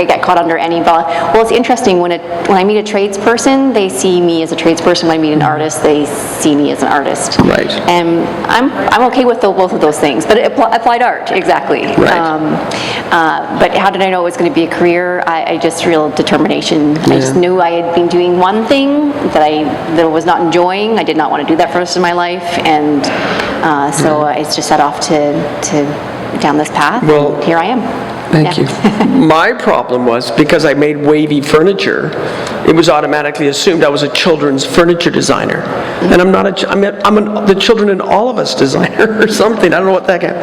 Speaker 4: get caught under any umbrella. Well, it's interesting, when I meet a tradesperson, they see me as a tradesperson. When I meet an artist, they see me as an artist.
Speaker 2: Right.
Speaker 4: And I'm okay with both of those things, but applied art, exactly.
Speaker 2: Right.
Speaker 4: But how did I know it was going to be a career? I just real determination. I just knew I had been doing one thing that I was not enjoying. I did not want to do that for the rest of my life, and so I just set off to down this path.
Speaker 2: Well,
Speaker 4: and here I am.
Speaker 2: Thank you. My problem was, because I made wavy furniture, it was automatically assumed I was a children's furniture designer. And I'm not I'm the children in all of us designer or something. I don't know what that can.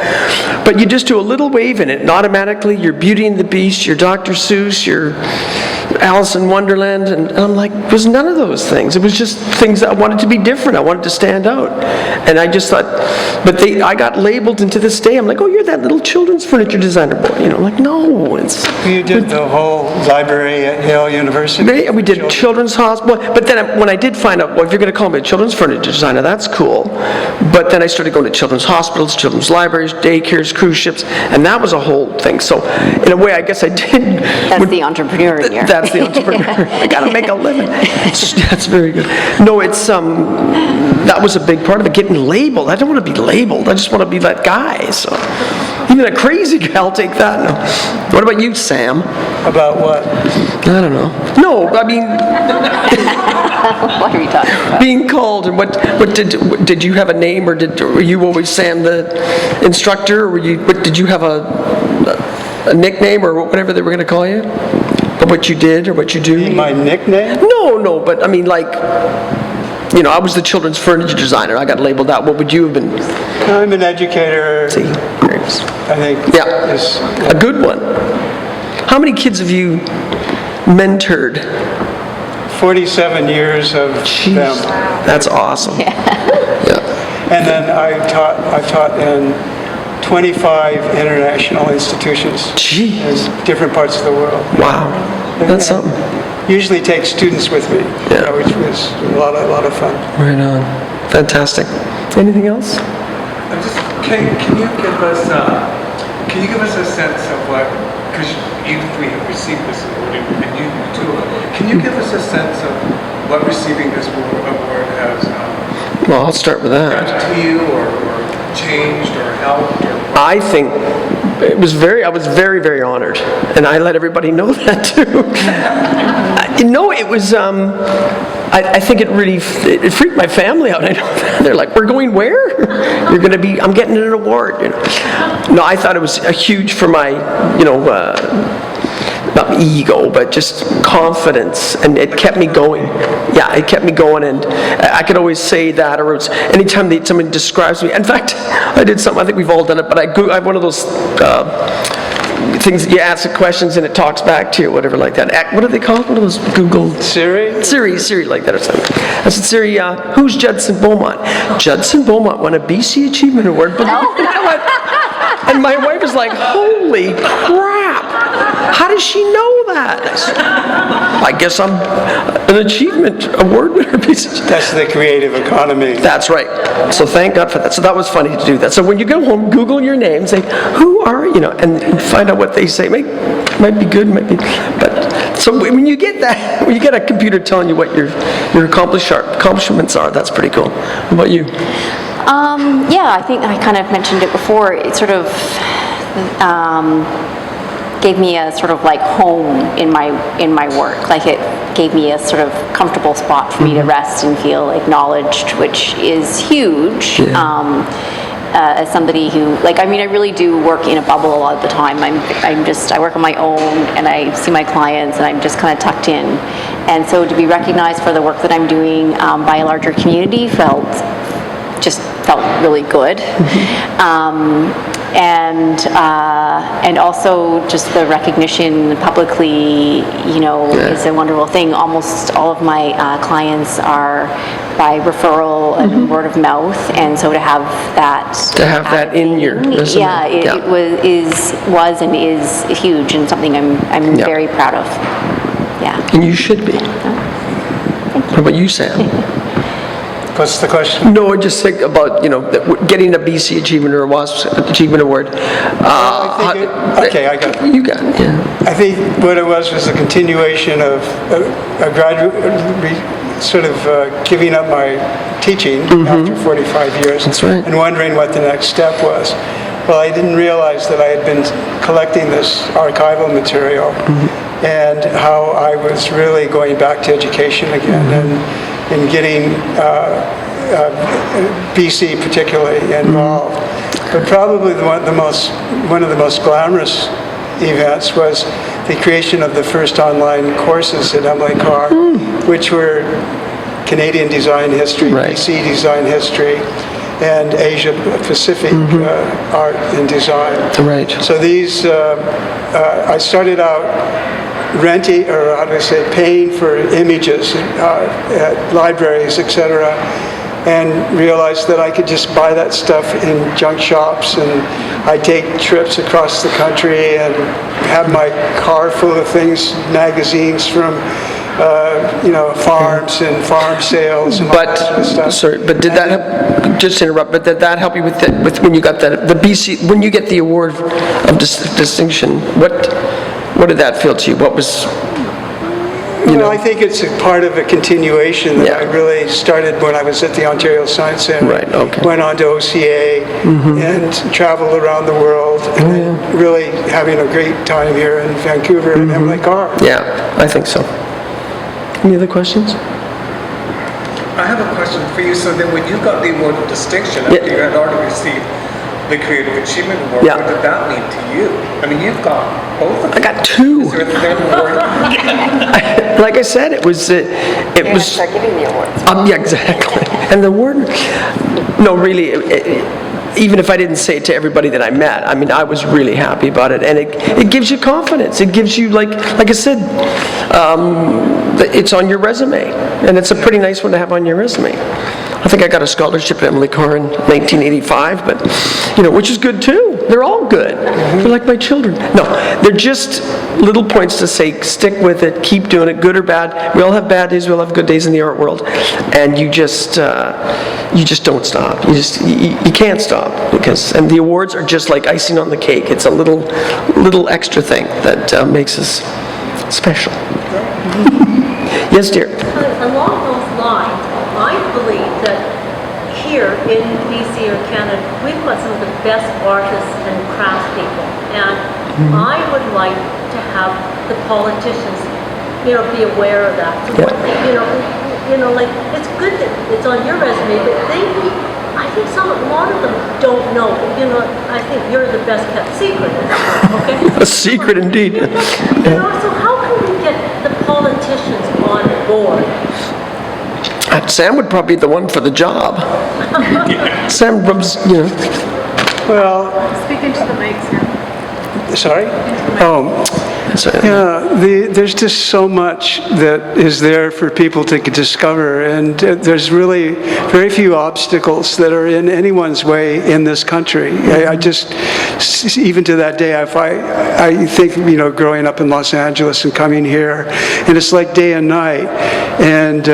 Speaker 2: But you just do a little wave in it, and automatically you're Beauty and the Beast, you're Dr. Seuss, you're Alice in Wonderland, and I'm like, it was none of those things. It was just things that I wanted to be different. I wanted to stand out. And I just thought, I got labeled, and to this day, I'm like, oh, you're that little children's furniture designer boy. Like, no, it's...
Speaker 3: You did the whole library at Yale University?
Speaker 2: We did children's hospital, but then when I did find out, well, if you're going to call me a children's furniture designer, that's cool. But then I started going to children's hospitals, children's libraries, daycares, cruise ships, and that was a whole thing. So in a way, I guess I did...
Speaker 4: That's the entrepreneur in you.
Speaker 2: That's the entrepreneur. I got to make a living. That's very good. No, it's that was a big part of it, getting labeled. I don't want to be labeled. I just want to be that guy. So even a crazy guy, I'll take that. No. What about you, Sam?
Speaker 3: About what?
Speaker 2: I don't know. No, I mean...
Speaker 4: What are you talking about?
Speaker 2: Being called, and what did you have a name, or were you always Sam the instructor, or did you have a nickname, or whatever they were going to call you? Or what you did, or what you do?
Speaker 3: My nickname?
Speaker 2: No, but I mean, like, I was the children's furniture designer. I got labeled that. What would you have been?
Speaker 3: I'm an educator.
Speaker 2: See,
Speaker 3: I think.
Speaker 2: Yeah, a good one. How many kids have you mentored?
Speaker 3: 47 years of
Speaker 2: Jeez,
Speaker 3: them.
Speaker 2: that's awesome. Yeah.
Speaker 3: And then I've taught in 25 international institutions.
Speaker 2: Jeez.
Speaker 3: In different parts of the world.
Speaker 2: Wow, that's something.
Speaker 3: Usually take students with me, which was a lot of fun.
Speaker 2: Right on. Fantastic. Anything else?
Speaker 5: Can you give us a sense of what, because we have received this award, and you too, can you give us a sense of what receiving this award has
Speaker 2: Well, I'll start with that.
Speaker 5: done to you, or changed, or helped, or...
Speaker 2: I think I was very, very honored, and I let everybody know that too. It was, I think it really, it freaked my family out. I know that. They're like, we're going where? You're going to be, I'm getting an award. No, I thought it was huge for my, not ego, but just confidence, and it kept me going. Yeah, it kept me going, and I could always say that, or it's anytime someone describes me. In fact, I did something, I think we've all done it, but I have one of those things that you ask the questions and it talks back to you, whatever like that. What do they call it? What are those Google?
Speaker 3: Siri
Speaker 2: like that or something. I said, Siri, who's Judson Beaumont? Judson Beaumont won a BC Achievement Award, but you know what? And my wife was like, holy crap, how does she know that? I said, I guess I'm an achievement award winner.
Speaker 3: That's the creative economy.
Speaker 2: That's right. So thank God for that. So that was funny to do that. So when you go home, Google your name, say, who are, and find out what they say. Might be good, might be, but So when you get that, when you get a computer telling you what your accomplishments are, that's pretty cool. How about you?
Speaker 4: Yeah, I think I kind of mentioned it before. It sort of gave me a sort of like home in my work. Like it gave me a sort of comfortable spot for me to rest and feel acknowledged, which is huge.
Speaker 2: Yeah.
Speaker 4: As somebody who, like, I mean, I really do work in a bubble a lot of the time. I work on my own, and I see my clients, and I'm just kind of tucked in. And so to be recognized for the work that I'm doing by a larger community felt really good. And also just the recognition publicly, is a wonderful thing. Almost all of my clients are by referral and word of mouth, and so to have that
Speaker 2: in your resume.
Speaker 4: It was and is huge, and something I'm very proud of. Yeah.
Speaker 2: And you should be. How about you, Sam?
Speaker 3: What's the question?
Speaker 2: No, I just think about, getting a BC Achievement or a WASP Achievement Award.
Speaker 3: Okay, I got it.
Speaker 2: You got it, yeah.
Speaker 3: I think what it was a continuation of a graduate, sort of giving up my teaching after 45 years.
Speaker 2: That's right.
Speaker 3: And wondering what the next step was. Well, I didn't realize that I had been collecting this archival material and how I was really going back to education again and getting BC particularly involved. But probably one of the most glamorous events was the creation of the first online courses at Emily Carr, which were Canadian design history, BC design history, and Asia Pacific art and design.
Speaker 2: Right.
Speaker 3: So these, I started out paying for images at libraries, etc., and realized that I could just buy that stuff in junk shops, and I'd take trips across the country and have my car full of things, magazines from farms and farm sales and all that sort of stuff.
Speaker 2: Sorry, but did that help, just to interrupt, but did that help you with when you got the BC, when you get the award of distinction, what did that feel to you? What was,
Speaker 3: I think it's a part of a continuation that I really started when I was at the Ontario Science Centre.
Speaker 2: Right, okay.
Speaker 3: Went on to OCA and traveled around the world, and then really having a great time here in Vancouver and Emily Carr.
Speaker 2: Yeah, I think so. Any other questions?
Speaker 5: I have a question for you. So then when you got the award of distinction, after you had already received the Creative Achievement Award, what did that mean to you? I mean, you've got both of them.
Speaker 2: I got two.
Speaker 5: Is there a third award?
Speaker 2: Like I said, it was.
Speaker 4: Start giving the awards.
Speaker 2: Yeah, exactly. And the award, no, really, even if I didn't say it to everybody that I met, I mean, I was really happy about it. And it gives you confidence. It gives you, like I said, it's on your resume. And it's a pretty nice one to have on your resume. I think I got a scholarship at Emily Carr in 1985, but, which is good too. They're all good. They're like my children. No, they're just little points to say, stick with it, keep doing it, good or bad. We all have bad days, we all have good days in the art world. And you just don't stop. You can't stop, and the awards are just like icing on the cake. It's a little extra thing that makes us special. Yes, dear.
Speaker 7: Along those lines, I believe that here in BC or Canada, we've got some of the best artists and craftspeople, and I would like to have the politicians, be aware of that. So what they, like, it's good that it's on your resume, but I think a lot of them don't know. I think you're the best kept secret. Okay.
Speaker 2: A secret indeed.
Speaker 7: So how can we get the politicians on board?
Speaker 2: Sam would probably be the one for the job. Sam rubs,
Speaker 3: Well,
Speaker 1: Speak into the mic, Sam.
Speaker 3: sorry? Oh, there's just so much that is there for people to discover, and there's really very few obstacles that are in anyone's way in this country. I just, even to that day, I think, growing up in Los Angeles and coming here, and it's like day and night, and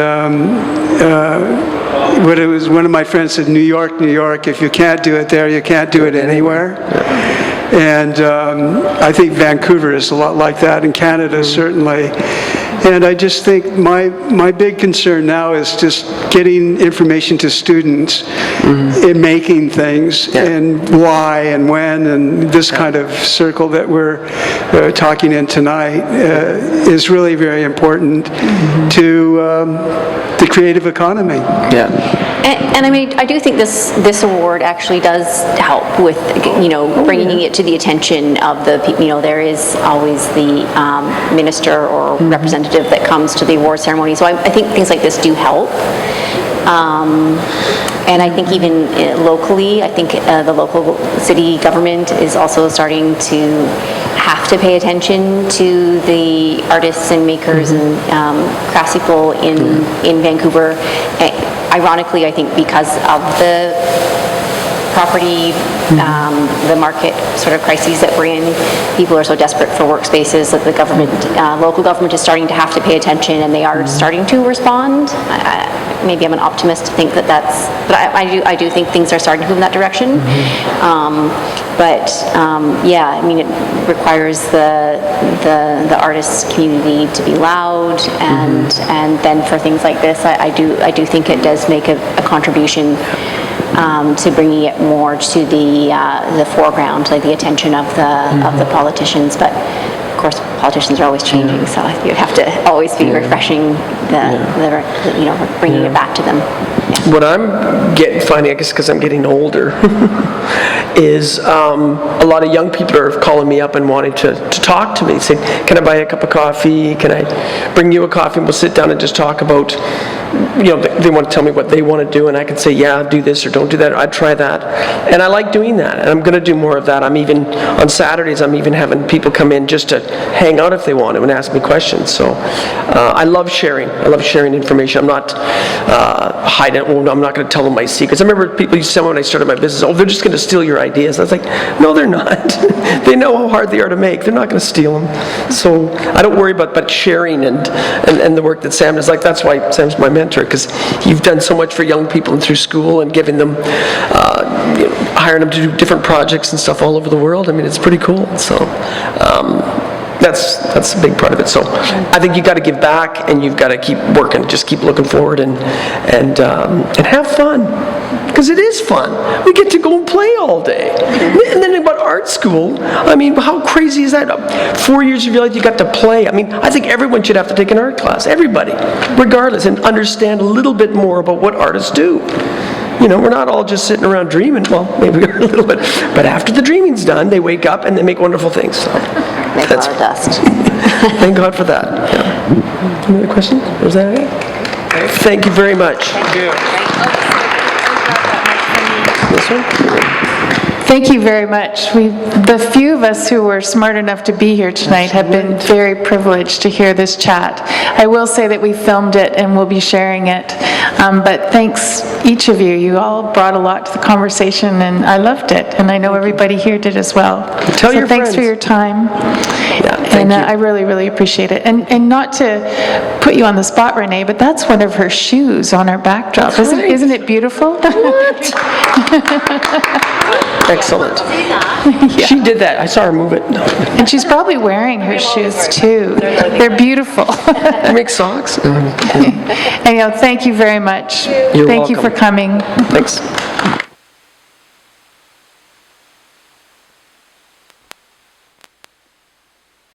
Speaker 3: what it was, one of my friends said, New York, if you can't do it there, you can't do it anywhere. And I think Vancouver is a lot like that, and Canada certainly. And I just think my big concern now is just getting information to students in making things, and why and when, and this kind of circle that we're talking in tonight is really very important to the creative economy.
Speaker 2: Yeah.
Speaker 4: And I mean, I do think this award actually does help with, bringing it to the attention of the people. There is always the minister or representative that comes to the award ceremony. So I think things like this do help. And I think even locally, I think the local city government is also starting to have to pay attention to the artists and makers and craftspeople in Vancouver. Ironically, I think because of the property, the market sort of crises that we're in, people are so desperate for workspaces that the government, local government is starting to have to pay attention, and they are starting to respond. Maybe I'm an optimist to think but I do think things are starting to move in that direction. Yeah, I mean, it requires the artist community to be loud, and then for things like this, I do think it does make a contribution to bringing it more to the foreground, like the attention of the politicians. But of course, politicians are always changing, so you have to always be refreshing bringing it back to them. Yeah.
Speaker 2: What I'm finding, I guess because I'm getting older, is a lot of young people are calling me up and wanting to talk to me, saying, can I buy a cup of coffee? Can I bring you a coffee? And we'll sit down and just talk about, they want to tell me what they want to do, and I can say, yeah, do this or don't do that, or I'd try that. And I like doing that, and I'm going to do more of that. On Saturdays, I'm even having people come in just to hang out if they want to and ask me questions. So I love sharing. I love sharing information. I'm not hiding it. Well, I'm not going to tell them my secrets. I remember people used to say when I started my business, they're just going to steal your ideas. I was like, no, they're not. They know how hard they are to make. They're not going to steal them. So I don't worry about sharing and the work that Sam does. Like, that's why Sam's my mentor, because you've done so much for young people and through school and giving them, hiring them to do different projects and stuff all over the world. I mean, it's pretty cool. So that's a big part of it. So I think you've got to give back, and you've got to keep working, just keep looking forward and have fun, because it is fun. We get to go and play all day. And then about art school, I mean, how crazy is that? 4 years of your life you got to play. I mean, I think everyone should have to take an art class, everybody, regardless, and understand a little bit more about what artists do. We're not all just sitting around dreaming. Well, maybe we're a little bit, but after the dreaming's done, they wake up and they make wonderful things. So
Speaker 4: Make a lot of dust.
Speaker 2: thank God for that. Yeah. Any other questions? Was that it? Thank you very much.
Speaker 5: Thank you.
Speaker 2: This one?
Speaker 1: Thank you very much. The few of us who were smart enough to be here tonight have been very privileged to hear this chat. I will say that we filmed it and we'll be sharing it. But thanks, each of you. You all brought a lot to the conversation, and I loved it. And I know everybody here did as well.
Speaker 2: Tell your
Speaker 1: thanks
Speaker 2: friends.
Speaker 1: for your time.
Speaker 2: Yeah,
Speaker 1: And
Speaker 2: you.
Speaker 1: I really, really appreciate it. And not to put you on the spot, Renee, but that's one of her shoes on our backdrop.
Speaker 2: That's right.
Speaker 1: Isn't it beautiful?
Speaker 2: What? Excellent. She did that. I saw her move it. No.
Speaker 1: And she's probably wearing her shoes too. They're beautiful.
Speaker 2: You make socks?
Speaker 1: Anyhow, thank you very much.
Speaker 2: You're
Speaker 1: Thank you for
Speaker 2: welcome.
Speaker 1: coming.
Speaker 2: Thanks.